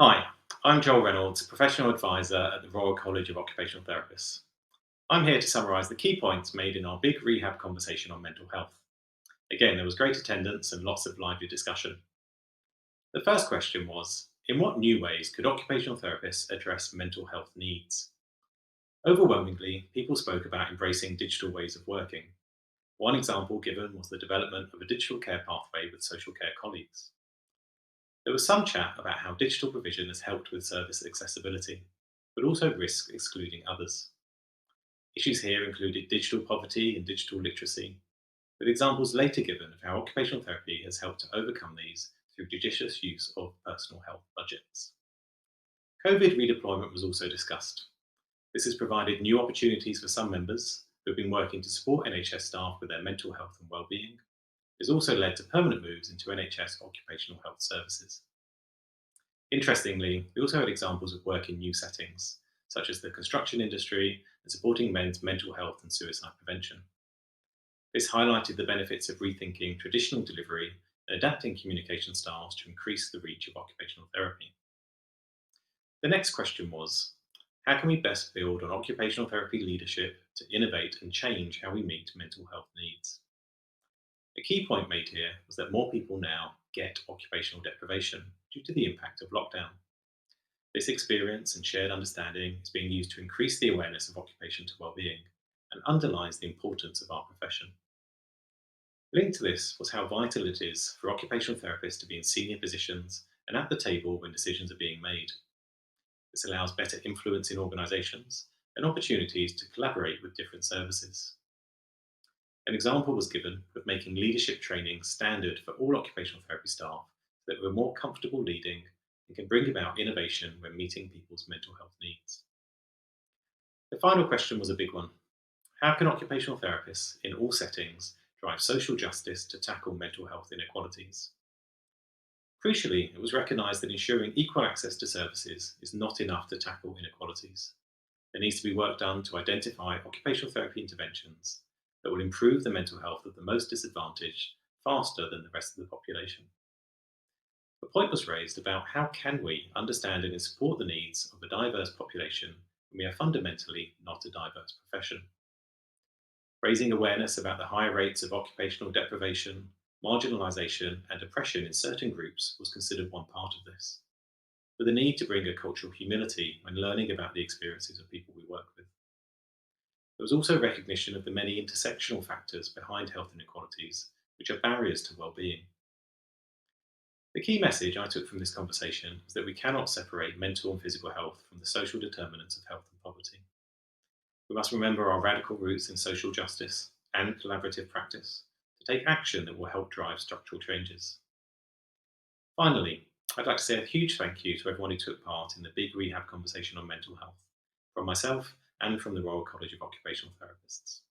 Hi, I'm Joel Reynolds, Professional Adviser at the Royal College of Occupational Therapists. I'm here to summarise the key points made in our Big Rehab Conversation on mental health. Again, there was great attendance and lots of lively discussion. The first question was, in what new ways could occupational therapists address mental health needs? Overwhelmingly, people spoke about embracing digital ways of working. One example given was the development of a digital care pathway with social care colleagues. There was some chat about how digital provision has helped with service accessibility, but also risks excluding others. Issues here included digital poverty and digital literacy, with examples later given of how occupational therapy has helped to overcome these through judicious use of personal health budgets. COVID redeployment was also discussed. This has provided new opportunities for some members who have been working to support NHS staff with their mental health and well-being. It has also led to permanent moves into NHS occupational health services. Interestingly, we also had examples of work in new settings, such as the construction industry and supporting men's mental health and suicide prevention. This highlighted the benefits of rethinking traditional delivery and adapting communication styles to increase the reach of occupational therapy. The next question was, how can we best build on occupational therapy leadership to innovate and change how we meet mental health needs? A key point made here was that more people now get occupational deprivation due to the impact of lockdown. This experience and shared understanding is being used to increase the awareness of occupation to well-being and underlines the importance of our profession. Linked to this was how vital it is for occupational therapists to be in senior positions and at the table when decisions are being made. This allows better influence in organisations and opportunities to collaborate with different services. An example was given of making leadership training standard for all occupational therapy staff so that we're more comfortable leading and can bring about innovation when meeting people's mental health needs. The final question was a big one. How can occupational therapists in all settings drive social justice to tackle mental health inequalities? Crucially, it was recognised that ensuring equal access to services is not enough to tackle inequalities. There needs to be work done to identify occupational therapy interventions that will improve the mental health of the most disadvantaged faster than the rest of the population. The point was raised about how can we understand and support the needs of a diverse population when we are fundamentally not a diverse profession. Raising awareness about the high rates of occupational deprivation, marginalisation and oppression in certain groups was considered one part of this, with a need to bring a cultural humility when learning about the experiences of people we work with. There was also recognition of the many intersectional factors behind health inequalities, which are barriers to well-being. The key message I took from this conversation was that we cannot separate mental and physical health from the social determinants of health and poverty. We must remember our radical roots in social justice and collaborative practice to take action that will help drive structural changes. Finally, I'd like to say a huge thank you to everyone who took part in the Big Rehab Conversation on mental health, from myself and from the Royal College of Occupational Therapists.